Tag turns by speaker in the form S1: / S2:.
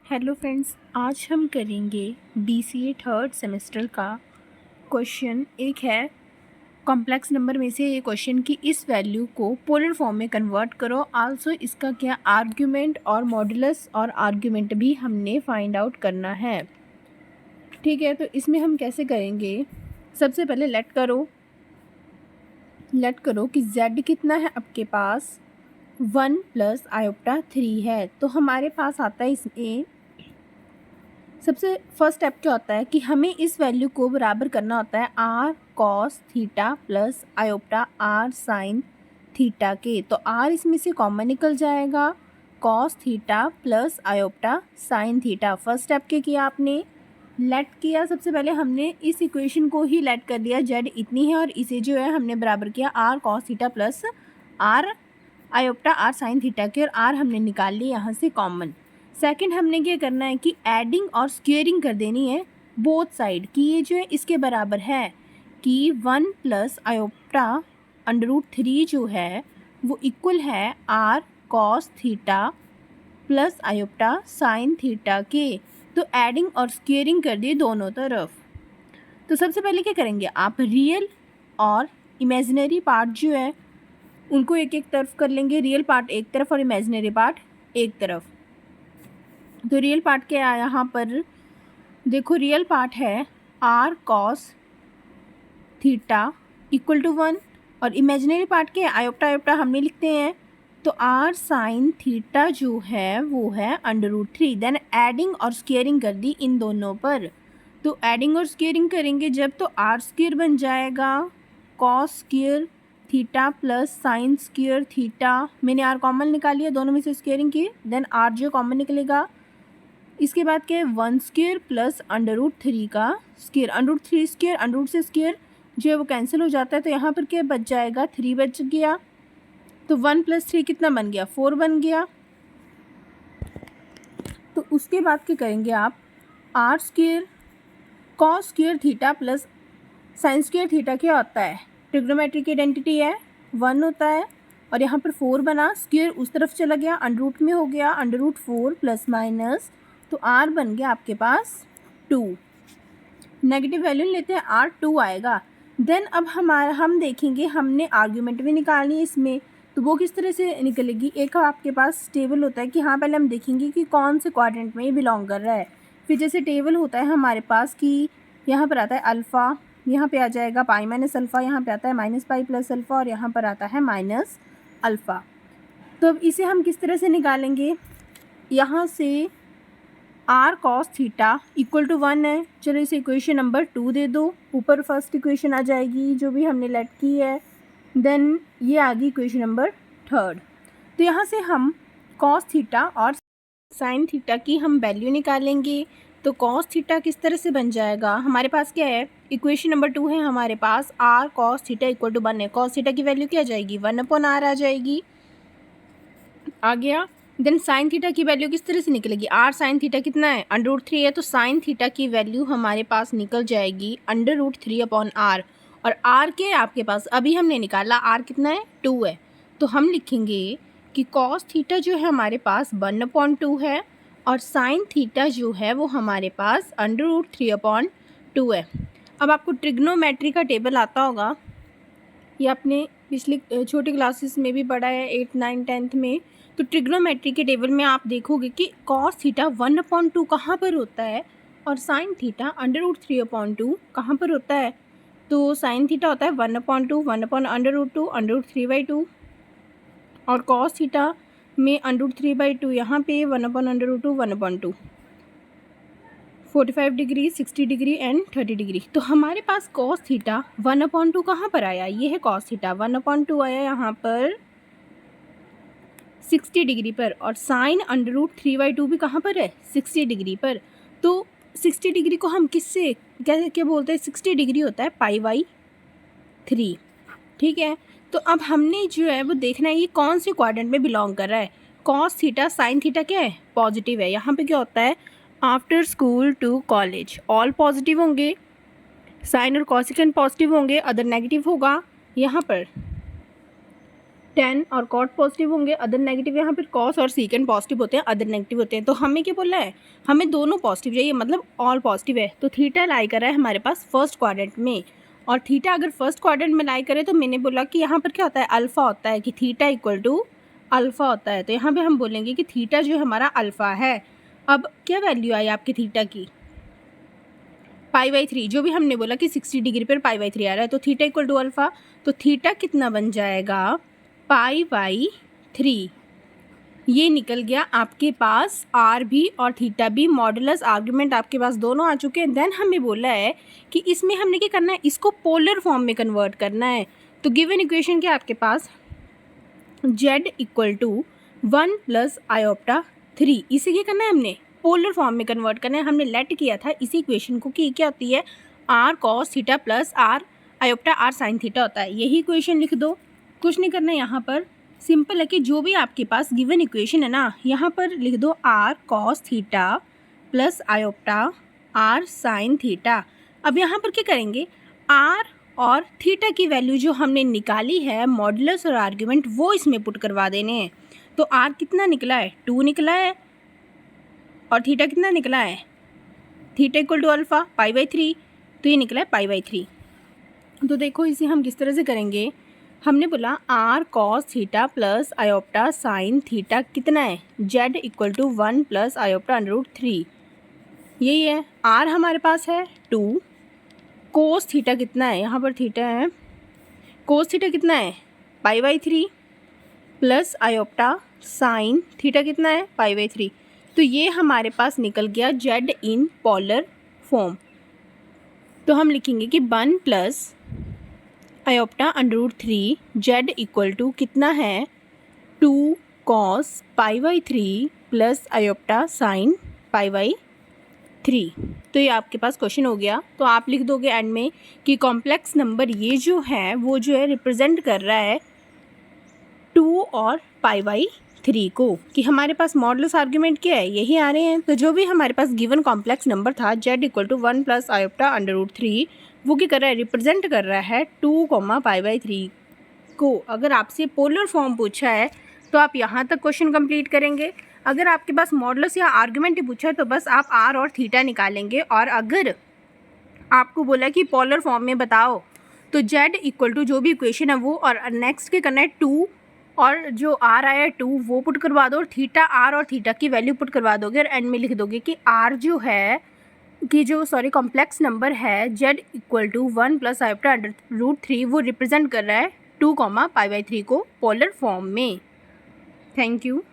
S1: Hello friends, आज हम करेंगे बीसीए थर्ड सेमेस्टर का क्वेश्चन। एक है कॉम्प्लेक्स नंबर में से ये क्वेश्चन कि इस वैल्यू को पोलर फॉर्म में कन्वर्ट करो। आल्सो इसका क्या आर्ग्यूमेंट और मॉडुलस और आर्ग्यूमेंट भी हमने फाइंड आउट करना है। ठीक है, तो इसमें हम कैसे करेंगे। सबसे पहले लेट करो कि z कितना है आपके पास 1 + i/3 है। तो हमारे पास आता है इसमें सबसे फर्स्ट स्टेप क्या होता है कि हमें इस वैल्यू को बराबर करना होता है r cos theta plus iota r sin theta के। तो r इसमें से कॉमन निकल जाएगा, cos theta plus iota sin theta. First step क्या किया आपने, लेट किया। सबसे पहले हमने इस इक्वेशन को ही लेट कर दिया, z इतनी है और इसे जो है हमने बराबर किया r cos theta plus r आयोप्टा r sin theta के, और r हमने निकाल ली यहाँ से कॉमन। सेकंड हमने क्या करना है कि एडिंग और स्क्वेयरिंग कर देनी है बोथ साइड कि ये जो है इसके बराबर है कि 1 + आयोप्टा √3 जो है वो इक्वल है r cos theta plus iota sin theta के। तो एडिंग और स्क्वेयरिंग कर दिए दोनों तरफ। तो सबसे पहले क्या करेंगे, आप रियल और इमेजिनरी पार्ट जो है उनको एक एक तरफ कर लेंगे। रियल पार्ट एक तरफ और इमेजिनरी पार्ट एक तरफ। तो रियल पार्ट क्या है यहाँ पर, देखो रियल पार्ट है r cos theta equal to 1 और इमेजिनरी पार्ट क्या है आयोप्टा हमने लिखते हैं। तो r sin थीटा जो है वो है √3। देन एडिंग और स्क्वेयरिंग कर दी इन दोनों पर। तो एडिंग और स्क्वेयरिंग करेंगे जब तो r स्क्वेयर बन जाएगा cos square theta plus sine square theta. मैंने r कॉमन निकाल लिया, दोनों में से स्क्वेयरिंग की। देन r जो कॉमन निकलेगा, इसके बाद क्या है 1 स्क्वेयर प्लस √3 का स्क्वेयर। √3 स्क्वेयर √ से स्क्वेयर जो है वो कैंसिल हो जाता है। तो यहाँ पर क्या बच जाएगा, 3 बच गया। तो 1 + 3 कितना बन गया, 4 बन गया। तो उसके बाद क्या करेंगे आप, r square cos square theta plus sine square theta क्या होता है, ट्रिग्नोमेट्रिक आइडेंटिटी है, 1 होता है। और यहाँ पर 4 बना, स्क्वेयर उस तरफ चला गया, √ में हो गया, √4 प्लस माइनस। तो r बन गया आपके पास 2। नेगेटिव वैल्यू लेते हैं, r 2 आएगा। देन अब हम देखेंगे, हमने आर्ग्यूमेंट भी निकालनी है इसमें। तो वो किस तरह से निकलेगी, एक आपके पास टेबल होता है कि हाँ पहले हम देखेंगे कि कौन से क्वाड्रेंट में ये बिलोंग कर रहा है। फिर जैसे टेबल होता है हमारे पास कि यहाँ पर आता है अल्फ़ा, यहाँ पे आ जाएगा पाई माइनस अल्फ़ा, यहाँ पे आता है माइनस पाई प्लस अल्फ़ा और यहाँ पर आता है माइनस अल्फ़ा। तो अब इसे हम किस तरह से निकालेंगे, यहाँ से r cos theta equal to 1 है। चलो इसे इक्वेशन नंबर 2 दे दो, ऊपर फर्स्ट इक्वेशन आ जाएगी जो भी हमने लेट की है। देन ये आ गई इक्वेशन नंबर 3। तो यहाँ से हम cos थीटा और sin थीटा की हम वैल्यू निकालेंगे। तो cos थीटा किस तरह से बन जाएगा, हमारे पास क्या है, इक्वेशन नंबर 2 है हमारे पास r cos theta equal to 1 है। cos थीटा की वैल्यू क्या आ जाएगी, 1/r आ जाएगी, आ गया। देन साइन थीटा की वैल्यू किस तरह से निकलेगी, r sin थीटा कितना है, √3 है। तो साइन थीटा की वैल्यू हमारे पास निकल जाएगी √3/r। और r के आपके पास अभी हमने निकाला, r कितना है, 2 है। तो हम लिखेंगे कि cos थीटा जो है हमारे पास 1/2 है और साइन थीटा जो है वो हमारे पास √3/2 है। अब आपको ट्रिग्नोमेट्री का टेबल आता होगा, ये आपने पिछली छोटी क्लासेस में भी पढ़ा है, 8, 9, 10th में। तो ट्रिग्नोमेट्री के टेबल में आप देखोगे कि cos थीटा 1/2 कहाँ पर होता है और साइन थीटा √3/2 कहाँ पर होता है। तो साइन थीटा होता है 1/2, 1/√2, √3/2 और cos थीटा में √3/2 यहाँ पे 1/√2, 1/2, 45 डिग्री, 60 डिग्री एंड 30 डिग्री। तो हमारे पास cos थीटा 1/2 कहाँ पर आया, ये है cos थीटा 1/2 आया यहाँ पर 60 डिग्री पर, और साइन √3/2 भी कहाँ पर है, 60 डिग्री पर। तो 60 डिग्री को हम किससे क्या बोलते हैं, 60 डिग्री होता है π/3। ठीक है, तो अब हमने जो है वो देखना है ये कौन से क्वाड्रेंट में बिलोंग कर रहा है। cos थीटा साइन थीटा क्या है, पॉजिटिव है। यहाँ पे क्या होता है, after school to college all positive होंगे, साइन और कॉसिकेंट पॉजिटिव होंगे, अदर नेगेटिव होगा। यहाँ पर टेन और कॉट पॉजिटिव होंगे, अदर नेगेटिव। यहाँ पर कॉस और सीकेंड पॉजिटिव होते हैं, अदर नेगेटिव होते हैं। तो हमें क्या बोला है, हमें दोनों पॉजिटिव चाहिए, मतलब ऑल पॉजिटिव है। तो थीटा लाई कर रहा है हमारे पास फर्स्ट क्वाड्रेंट में, और थीटा अगर फर्स्ट क्वाड्रेंट में लाई करे तो मैंने बोला कि यहाँ पर क्या होता है, अल्फ़ा होता है, कि थीटा इक्वल टू अल्फ़ा होता है। तो यहाँ पे हम बोलेंगे कि थीटा जो हमारा अल्फ़ा है। अब क्या वैल्यू आई आपकी थीटा की, π/3, जो भी हमने बोला कि 60 डिग्री पर π/3 आ रहा है। तो थीटा इक्वल टू अल्फ़ा, तो थीटा कितना बन जाएगा, π/3। ये निकल गया आपके पास आर भी और थीटा भी, मॉडुलस आर्गुमेंट आपके पास दोनों आ चुके हैं। देन हमें बोला है कि इसमें हमने क्या करना है, इसको पोलर फॉर्म में कन्वर्ट करना है। तो गिवन इक्वेशन क्या आपके पास, z इक्वल टू 1 + i/3, इसे क्या करना है, हमने पोलर फॉर्म में कन्वर्ट करना है। हमने लेट किया था इसी इक्वेशन को कि क्या होती है, r cos theta plus r i/r sin theta होता है। यही इक्वेशन लिख दो, कुछ नहीं करना है। यहाँ पर सिंपल है कि जो भी आपके पास गिवन इक्वेशन है ना, यहाँ पर लिख दो r cos theta plus i/r sin theta. अब यहाँ पर क्या करेंगे, r और थीटा की वैल्यू जो हमने निकाली है, मॉडुलस और आर्ग्यूमेंट, वो इसमें पुट करवा देने हैं। तो r कितना निकला है, 2 निकला है, और थीटा कितना निकला है, थीटा इक्वल टू अल्फ़ा π/3, तो ये निकला है π/3। तो देखो इसे हम किस तरह से करेंगे, हमने बोला r cos theta plus i/r sin theta कितना है, z इक्वल टू 1 + i/√3, यही है। r हमारे पास है 2, कोस थीटा कितना है, यहाँ पर थीटा है, कोस थीटा कितना है π/3 प्लस i/r sin थीटा कितना है π/3। तो ये हमारे पास निकल गया z इन पोलर फॉर्म। तो हम लिखेंगे कि 1 + i/√3 z इक्वल टू कितना है, 2 cos π/3 प्लस i/r sin π/3। तो ये आपके पास क्वेश्चन हो गया। तो आप लिख दोगे एंड में कि कॉम्प्लेक्स नंबर ये जो है वो जो है रिप्रेजेंट कर रहा है 2 और π/3 को, कि हमारे पास मॉडुलस आर्ग्यूमेंट क्या है, यही आ रहे हैं। तो जो भी हमारे पास गिवन कॉम्प्लेक्स नंबर था z इक्वल टू 1 + i/√3, वो क्या कर रहा है, रिप्रेजेंट कर रहा है 2, π/3 को। अगर आपसे पोलर फॉर्म पूछा है तो आप यहाँ तक क्वेश्चन कंप्लीट करेंगे। अगर आपके पास मॉडुलस या आर्ग्यूमेंट पूछा है तो बस आप r और थीटा निकालेंगे। और अगर आपको बोला कि पोलर फॉर्म में बताओ, तो z इक्वल टू जो भी इक्वेशन है वो, और नेक्स्ट के करना है 2, और जो r आया 2 वो पुट करवा दो, और थीटा r और थीटा की वैल्यू पुट करवा दोगे, और एंड में लिख दोगे कि r जो है कि जो कॉम्प्लेक्स नंबर है z इक्वल टू 1 + i/√3, वो रिप्रेजेंट कर रहा है 2, π/3 को पोलर फॉर्म में। Thank you.